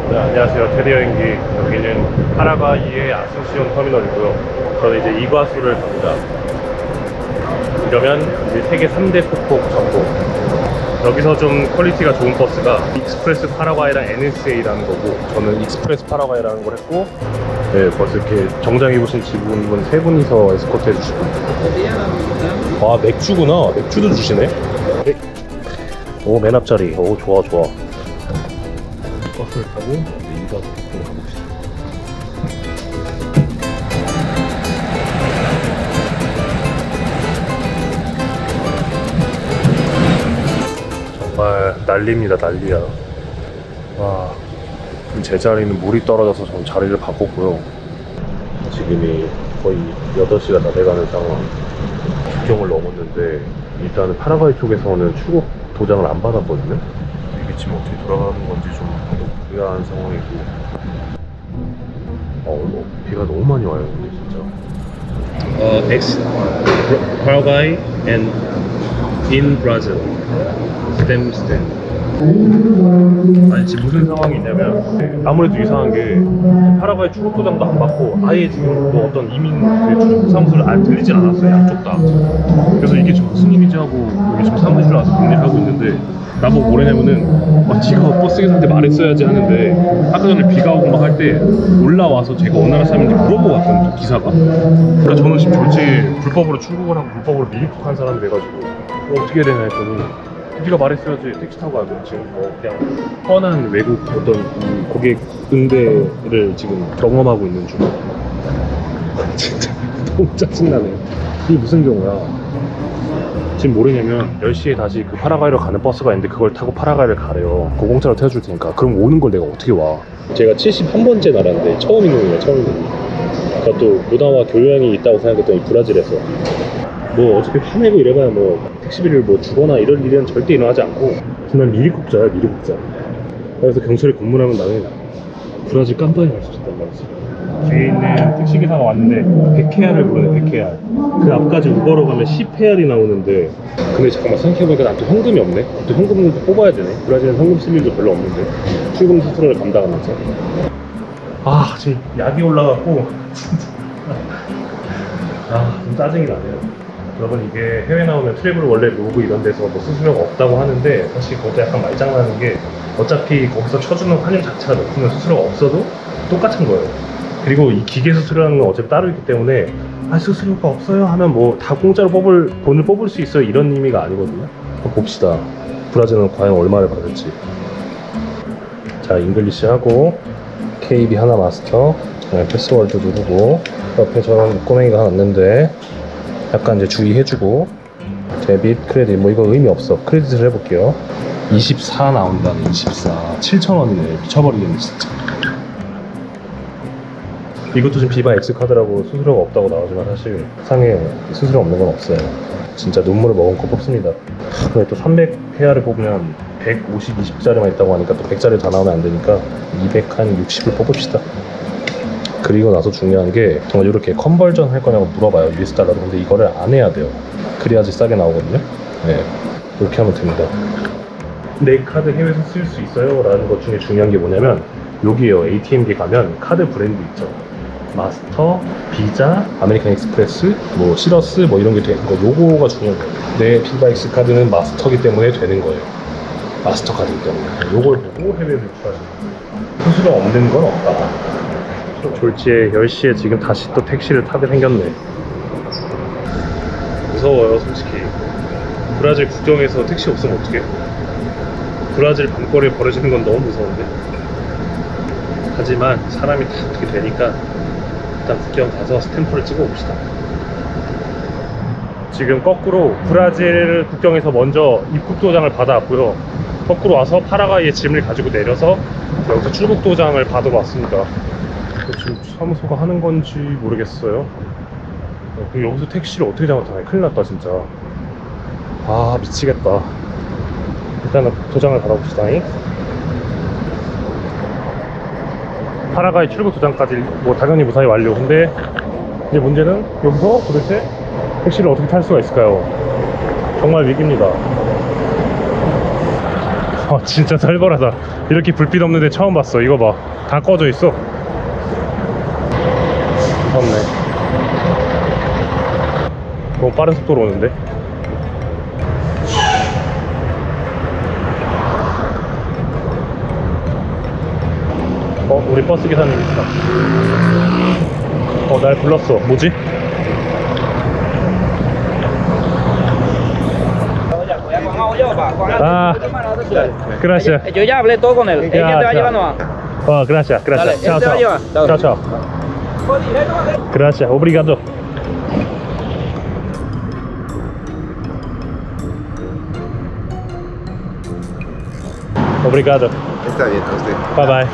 네, 안녕하세요. 테디 여행기. 여기는 파라과이의 아순시온 터미널이고요. 저는 이제 이과수를 갑니다. 이러면 이제 세계 3대 폭포 접고, 여기서 좀 퀄리티가 좋은 버스가 익스프레스 파라과이랑 NSA라는 거고, 저는 익스프레스 파라과이라는 걸 했고, 네, 벌써 이렇게 정장 입으신 직원분 3분이서 에스코트 해주시고. 아, 맥주구나. 맥주도 주시네. 네. 오, 맨 앞자리. 오, 좋아. 버스를 타고 이과수 폭포로 가봅시다. 정말 난리입니다. 난리야. 와, 제 자리는 물이 떨어져서 전 자리를 바꿨고요. 지금이 거의 8시가 다 돼가는 상황. 국경을 넘었는데 일단은 파라과이 쪽에서는 출국 도장을 안 받았거든요. 이게 지금 어떻게 돌아가는 건지 좀 의아한 상황이고. 비가 너무 많이 와요 오늘 진짜. Next Paraguay and in Brazil. 아니 지금 무슨 상황이 있냐면, 아무래도 이상한 게 파라과이 출국도장도 안 받고 아예 지금 뭐 어떤 이민 출국 사무소를 안 들리진 않았어요, 양쪽 다. 그래서 이게 지금 무슨 일이지 하고 여기 지금 사무실 와서 문의를 하고 있는데, 나보고 뭐래냐면은 네가 버스 기사한테 말했어야지 하는데, 아까 전에 비가 오고 막 할 때 올라와서 제가 어느 나라 사람인지 물어보고 왔거든요, 기사가. 그러니까 저는 지금 졸지 불법으로 출국을 하고 불법으로 미입국한 사람이 돼가지고 어떻게 해야 되나 했더니, 네가 말했어야지 택시 타고 가고, 지금 뭐 그냥 뻔한 외국 어떤 고객 응대를 지금 경험하고 있는 중. 진짜 너무 짜증나네. 이게 무슨 경우야. 지금 뭐래냐면 10시에 다시 그 파라과이로 가는 버스가 있는데 그걸 타고 파라과이를 가래요. 그 공짜로 태워줄 테니까. 그럼 오는 걸 내가 어떻게 와. 제가 71번째 나라인데 처음 있는 거예요, 처음 있는 거. 그러니까 또 문화와 교양이 있다고 생각했더니 브라질에서 뭐 어차피 화내고 이래봐야 뭐 택시비를 뭐 주거나 이럴 일은 절대 일어나지 않고, 그냥 미리국자야, 미리국자. 그래서 경찰에 검문하면 나는 브라질 깜빵에 갈 수 있단 말이지. 뒤에 있는 택시기사가 왔는데 100헤알을 부르네. 100헤알. 그 앞까지 우버로 가면 10헤알이 나오는데, 근데 잠깐만 생각해보니까 난 또 현금이 없네. 또 현금을 뽑아야 되네. 브라질은 현금 쓸 일도 별로 없는데 출금 수수료를 감당하면서. 아, 지금 약이 올라갔고 진짜 좀 짜증이 나네요. 여러분, 이게 해외 나오면 트래블 원래 로그 이런 데서 뭐 수수료가 없다고 하는데, 사실 그것도 약간 말장난인 게, 어차피 거기서 쳐주는 환율 자체가 높으면 수수료가 없어도 똑같은 거예요. 그리고 이 기계 수수료라는 건 어차피 따로 있기 때문에, 수수료가 없어요 하면 뭐 다 공짜로 돈을 뽑을 수 있어요, 이런 의미가 아니거든요. 한번 봅시다. 브라질은 과연 얼마를 받을지. 자, 잉글리시 하고 KB 하나 마스터, 패스워드 누르고, 옆에 저런 꼬맹이가 하나 있는데 약간 이제 주의해주고, 데빗, 크레딧, 뭐 이거 의미 없어. 크레딧을 해볼게요. 24 나온다네. 24. 7,000원이네. 미쳐버리겠네 진짜. 이것도 지금 비바 X카드라고 수수료가 없다고 나오지만, 사실 상에 수수료 없는 건 없어요. 진짜 눈물을 머금고 뽑습니다. 근데 또 300헤아를 뽑으면 150, 20짜리만 있다고 하니까 또 100짜리 다 나오면 안 되니까 260을 뽑읍시다. 그리고 나서 중요한 게, 정말 이렇게 컨버전 할 거냐고 물어봐요, US 달러로. 근데 이거를 안 해야 돼요. 그래야지 싸게 나오거든요. 네, 이렇게 하면 됩니다. 내 카드 해외에서 쓸 수 있어요? 라는 것 중에 중요한 게 뭐냐면, 여기에요. ATM기 가면 카드 브랜드 있죠. 마스터, 비자, 아메리칸 익스프레스, 뭐 시러스, 뭐 이런 게 되는 거. 요거가 중요한 거예요. 내 비바 X 카드는 마스터기 때문에 되는 거예요. 마스터 카드이기 때문에. 요걸 보고 해외에 유출하시는 거예요. 수수료 없는 건 없다. 졸지에 10시에 지금 다시 또 택시를 타게 생겼네. 무서워요, 솔직히. 브라질 국경에서 택시 없으면 어떡해? 브라질 밤거리에 벌어지는 건 너무 무서운데. 하지만 사람이 다 어떻게 되니까 일단 국경 가서 스탬프를 찍어 봅시다. 지금 거꾸로 브라질 국경에서 먼저 입국 도장을 받아왔고요. 거꾸로 와서 파라과이에 짐을 가지고 내려서 여기서 출국 도장을 받아왔습니다. 지금 사무소가 하는 건지 모르겠어요. 여기서 택시를 어떻게 잡았다네. 큰일 났다 진짜. 아, 미치겠다. 일단은 도장을 받아봅시다. 파라과이 출국 도장까지 뭐 당연히 무사히 완료. 근데 이제 문제는 여기서 도대체 택시를 어떻게 탈 수가 있을까요? 정말 위기입니다. 진짜 살벌하다. 이렇게 불빛 없는데 처음 봤어. 이거 봐, 다 꺼져 있어. 없네. 너무 빠른 속도로 오는데. 우리 버스 기사님 있다. 날 불렀어. 뭐지? Ah, gracias. Yo ya hablé todo con él. ¿Quién te va a llevar nomás? Gracias, gracias. Dale, Chao, él te va a llevar. chao. Chao, chao. Gracias, obrigado. Obrigado. Está bien, a usted. Bye bye.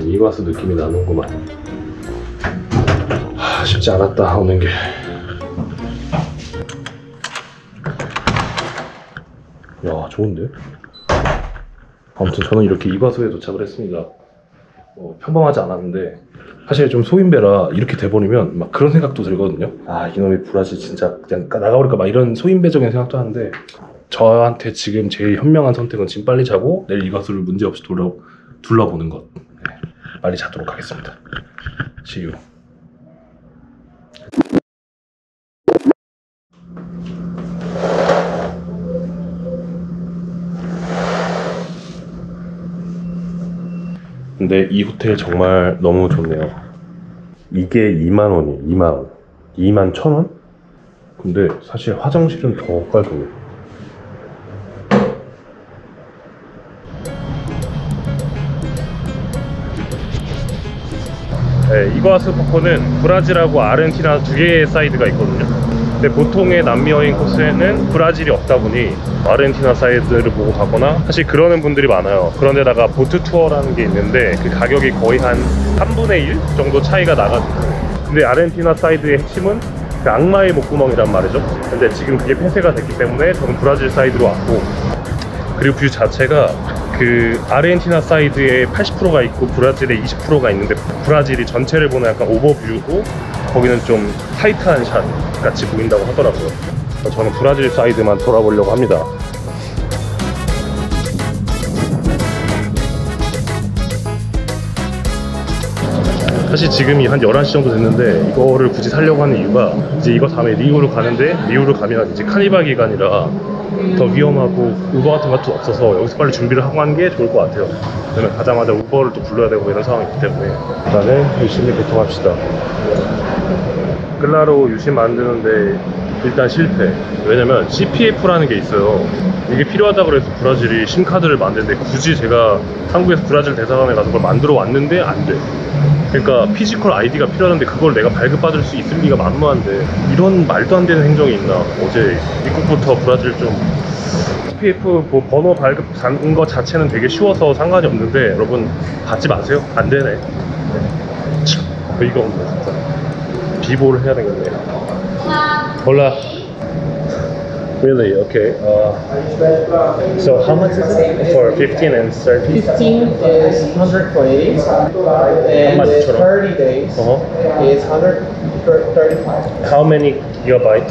이과수 느낌이 나는구만. 쉽지 않았다 오는 게. 야, 좋은데? 아무튼 저는 이렇게 이과수에 도착을 했습니다. 평범하지 않았는데 사실 좀 소인배라 이렇게 돼버리면 막 그런 생각도 들거든요. 아, 이놈의 브라질 진짜 그냥 나가버릴까 막 이런 소인배적인 생각도 하는데, 저한테 지금 제일 현명한 선택은 지금 빨리 자고 내일 이과수를 문제없이 둘러보는 것. 네, 빨리 자도록 하겠습니다. See you. 근데 이 호텔 정말 너무 좋네요. 이게 2만원이에요. 2만원. 21,000원? 근데 사실 화장실은 더 깔끔해요. 네, 이과수 폭포는 브라질하고 아르헨티나 두 개의 사이드가 있거든요. 근데 보통의 남미 여행 코스에는 브라질이 없다 보니 아르헨티나 사이드를 보고 가거나 사실 그러는 분들이 많아요. 그런데다가 보트 투어라는 게 있는데 그 가격이 거의 한 3분의 1 정도 차이가 나가지고. 근데 아르헨티나 사이드의 핵심은 그 악마의 목구멍이란 말이죠. 근데 지금 그게 폐쇄가 됐기 때문에 저는 브라질 사이드로 왔고, 그리고 뷰 자체가 그 아르헨티나 사이드에 80%가 있고 브라질에 20%가 있는데, 브라질이 전체를 보는 약간 오버뷰고 거기는 좀 타이트한 샷 같이 보인다고 하더라고요. 저는 브라질 사이드만 돌아보려고 합니다. 사실 지금이 한 11시 정도 됐는데 이거를 굳이 사려고 하는 이유가, 이제 이거 다음에 리우를 가는데, 리우를 가면 이제 카니발 기간이라 더 위험하고 우버 같은 것도 없어서 여기서 빨리 준비를 하고 하는 게 좋을 것 같아요. 왜냐면 가자마자 우버를 또 불러야 되고 이런 상황이 있기 때문에 일단은 열심히 개통합시다. 클라로 유심 만드는데 일단 실패. 왜냐면 CPF라는 게 있어요. 이게 필요하다고 해서 브라질이 심카드를 만드는데, 굳이 제가 한국에서 브라질 대사관에 가서 그걸 만들어 왔는데 안 돼. 그러니까 피지컬 아이디가 필요한데 그걸 내가 발급받을 수 있을 리가 만무한데, 이런 말도 안 되는 행정이 있나. 어제 입국부터 브라질 좀 CPF 뭐 번호 발급하는 거 자체는 되게 쉬워서 상관이 없는데, 여러분 받지 마세요. 안 되네. 참 어이가 없네 진짜. 비보를 해야 되겠네. 몰라. Really? Okay. So how much is it for 15 and 30? 15 is 120 and 30 days is 135. How many gigabyte?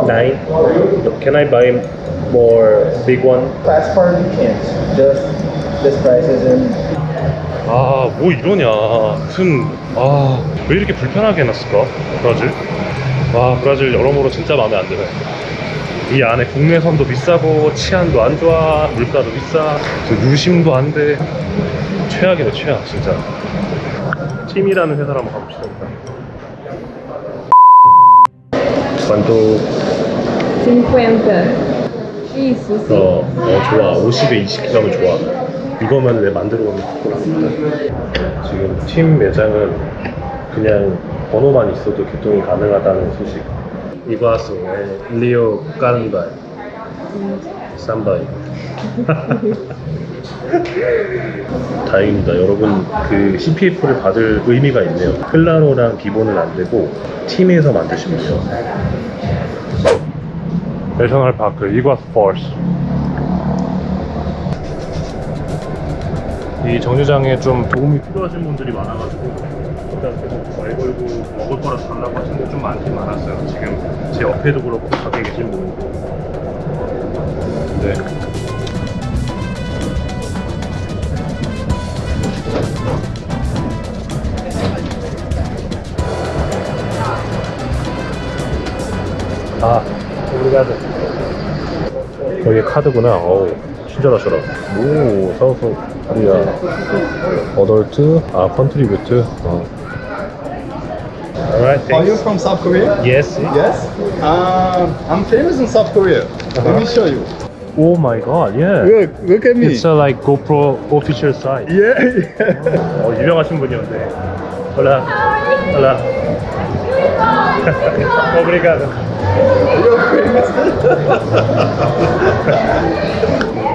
9. Can I buy more big one? Fast part you can't. Just this price is in. 아, 뭐 이러냐. 무슨, 왜 이렇게 불편하게 해놨을까? 브라질? 와, 브라질 여러모로 진짜 마음에 안 드네. 이 안에 국내선도 비싸고 치안도 안 좋아, 물가도 비싸, 유심도 안 돼. 최악이네, 최악 진짜. 팀이라는 회사를 한번 가봅시다. 만두 50. 좋아. 50에 20g은 좋아. 이거만 내 만들어 오는 거랍니다. 지금 팀 매장은 그냥 번호만 있어도 개통이 가능하다는 소식. 이과수의 리오 까른바이 쌈바이. 다행입니다. 여러분, 그 CPF를 받을 의미가 있네요. 클라로랑 비보는 안 되고 팀에서 만드시면 돼요. 내셔널 파크 이과수 포스. 이 정류장에 좀 도움이 필요하신 분들이 많아가지고 일단 계속 말 걸고 먹을 거라도 달라고 하시는 게 좀 많긴 많았어요. 지금 제 옆에도 그렇고 밖에 계신 분도. 있는데. 아, 오브리가드. 여기 카드구나. 어우, 친절하셔라. 오, 사우스 코리아 어덜트, 아, 컨트리뷰트. Alright, Are you thanks. from South Korea? Yes. Yes. I'm famous in South Korea. Let me show you. Oh my god, yeah. Look at me. It's a like GoPro official site. Yeah, yeah. 유명하신 분이었네. Hola. Hola. Obrigado. You're famous.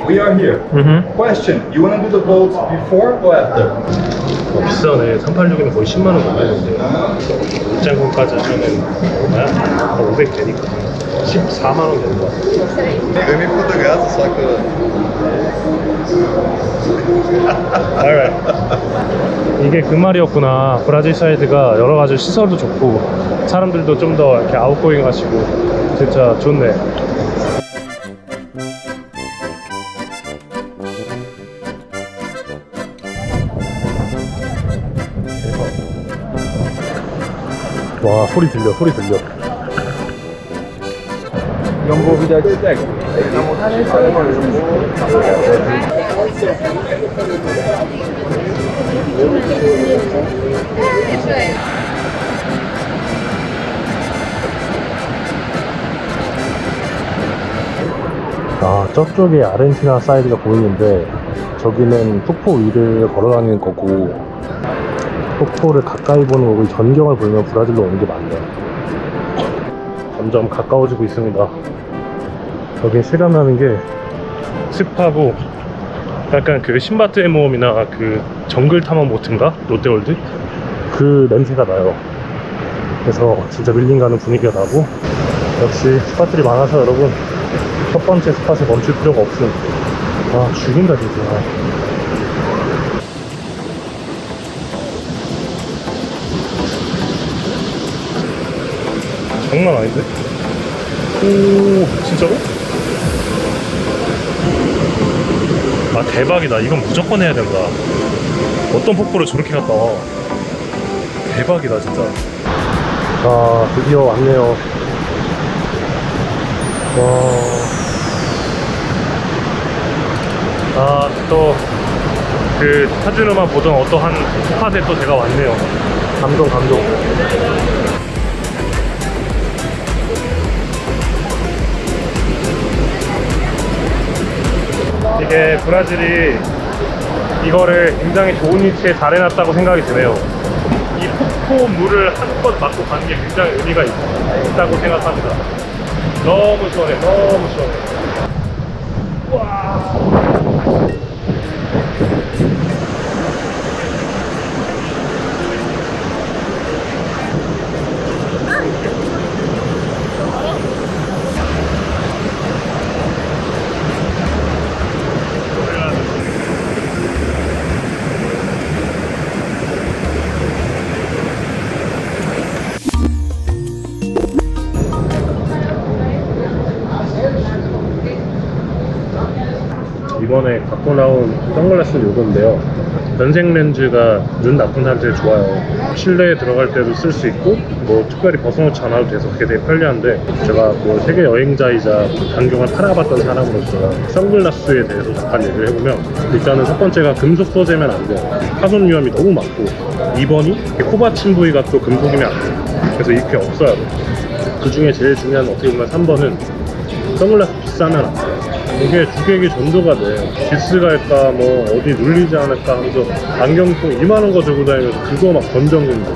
We are here. Question: you wanna do the boat before or after? 비싸네. 386이면 거의 10만 원 넘겠는데. 입장금까지 하면은 얼마야? 500 되니까 14만 원 되는 거 같아. Let me put the gas so I could. Alright. 이게 그 말이었구나. 브라질 사이드가 여러 가지 시설도 좋고 사람들도 좀 더 이렇게 아웃고잉 하시고 진짜 좋네. 와, 소리 들려, 소리 들려. Jumbo wieder gesteckt. 아, 저쪽에 아르헨티나 사이드가 보이는데 저기는 폭포 위를 걸어다니는 거고 폭포를 가까이 보는 거고 이 전경을 보면 브라질로 오는 게 맞네요. 점점 가까워지고 있습니다. 여기 실감나는 게 습하고 약간 그 신바트의 모험이나 그 정글 탐험 보트인가? 롯데월드? 그 냄새가 나요. 그래서 진짜 밀림 가는 분위기가 나고 역시 스팟들이 많아서 여러분 첫 번째 스팟에 멈출 필요가 없음. 아, 죽인다 진짜. 장난 아닌데? 오, 진짜로? 아, 대박이다. 이건 무조건 해야 된다. 어떤 폭포를 저렇게 갔다 와. 대박이다 진짜. 아, 드디어 왔네요. 와. 아, 또 그 사진으로만 보던 어떠한 스팟에 또 제가 왔네요. 감동. 이게 브라질이 이거를 굉장히 좋은 위치에 잘 해놨다고 생각이 드네요. 이 폭포 물을 한껏 맞고 가는 게 굉장히 의미가 있다고 생각합니다. 너무 시원해. 우와. 이번에 갖고 나온 선글라스는 이건데요. 변색 렌즈가 눈 나쁜 사람들이 좋아요. 실내에 들어갈 때도 쓸 수 있고 뭐 특별히 벗어놓지 않아도 돼서 그게 되게 편리한데 제가 뭐 세계 여행자이자 안경을 팔아봤던 사람으로서 선글라스에 대해서 잠깐 얘기를 해보면 일단은 첫 번째가 금속 소재면 안 돼요. 파손 위험이 너무 많고 2번이 코받침 부위가 또 금속이면 안 돼요. 그래서 이렇게 없어야 돼요. 그 중에 제일 중요한 어떻게 보면 3번은 선글라스 비싸면 안 돼요. 이게 주객이 전도가 돼. 기스 갈까 뭐 어디 눌리지 않을까 하면서 안경통 이만한 거 들고 다니면서 그거 막 건전근데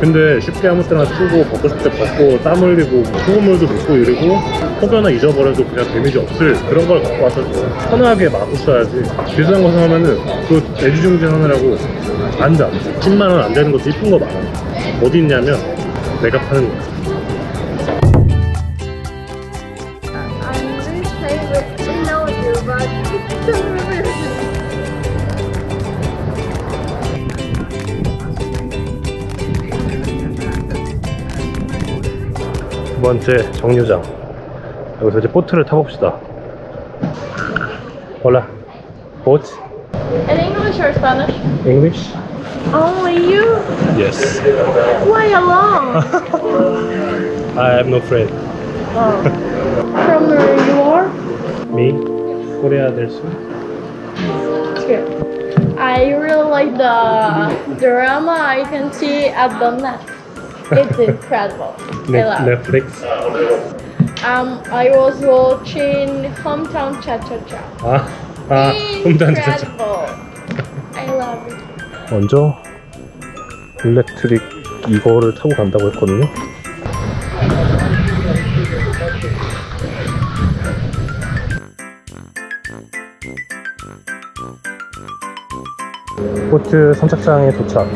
근데 쉽게 아무 때나 쓰고 벗고 싶을 때 벗고 땀 흘리고 소금물도 묻고 이러고 혹여나 잊어버려도 그냥 데미지 없을 그런 걸 갖고 와서 편하게 마구 써야지. 비싼 거 사면은 그 애지중지 하느라고 안 돼. 10만원 안 되는 것도 이쁜 거 많아. 어디 있냐면 내가 파는 거. 두 번째 정류장. 여기서 이제 보트를 타봅시다. Hola. Boat? In English or Spanish? English? Only you? Yes. Why alone? I have no friend. From where you are? Me? Korea del Sur. Too. I really like the drama I can see at the net. It's incredible. I love it. Netflix. I was watching Hometown Cha-Cha-Cha. 홈단 진짜. Incredible. I love it. 먼저 일렉트릭 이거를 타고 간다고 했거든요. 보트 선착장에 도착.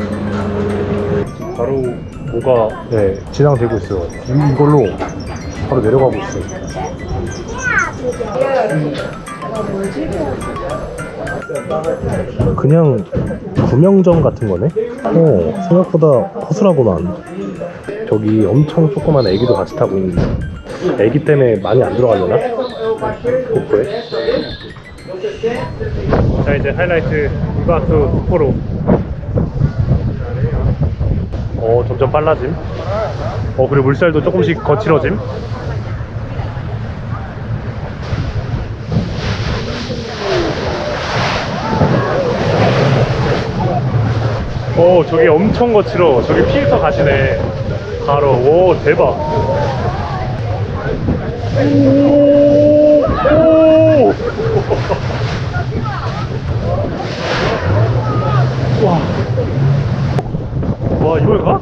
바로 뭐가 진행되고 있어요. 이걸로 바로 내려가고 있어요. 그냥 구명정 같은 거네? 생각보다 허술하구만. 저기 엄청 조그만 애기도 같이 타고 있는데 애기 때문에 많이 안 들어가려나? 고프에? 자, 이제 하이라이트 우가수 푸포로. 점점 빨라짐. 그리고 물살도 조금씩 거칠어짐. 저기 엄청 거칠어. 저기 필터 가시네. 바로. 오, 대박. 오! 와, 이걸 가?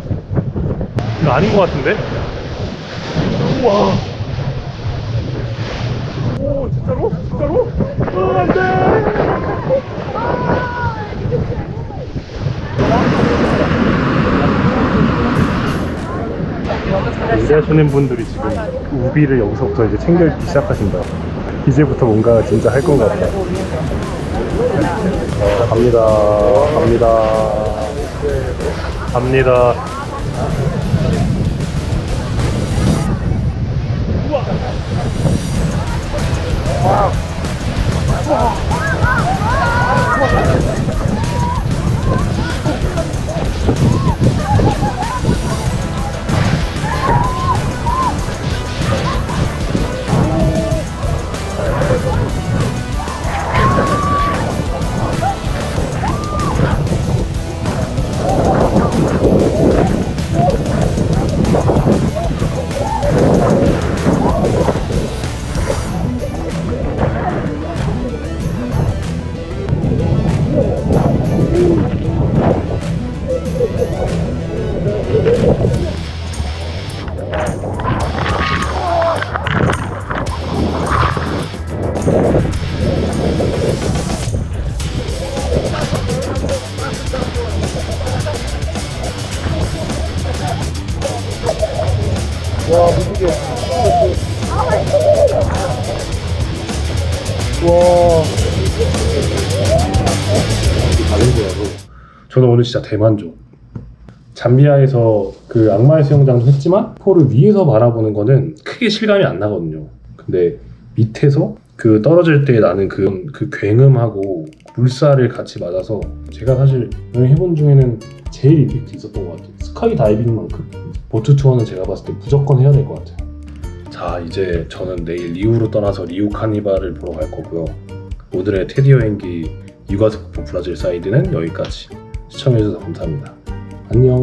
이거 아닌 것 같은데? 우와. 오, 진짜로? 진짜로? 안 돼! 일하시는 분들이 지금 우비를 여기서부터 이제 챙겨 입기 시작하신다. 이제부터 뭔가 진짜 할 것 같다. 갑니다. 갑니다. 와, 무지개. 와. 다른 거라고. 저는 오늘 진짜 대만족. 잠비아에서 그 악마의 수영장도 했지만 포를 위에서 바라보는 거는 크게 실감이 안 나거든요. 근데 밑에서 그 떨어질 때 나는 그 굉음하고 물살을 같이 맞아서 제가 사실 여행 해본 중에는 제일 임팩트 있었던 것 같아요. 스카이 다이빙만큼 보트 투어는 제가 봤을 때 무조건 해야 될 것 같아요. 자, 이제 저는 내일 리우로 떠나서 리우 카니발을 보러 갈 거고요. 오늘의 테디 여행기 유가스쿠프 브라질 사이드는 여기까지. 시청해주셔서 감사합니다. 안녕.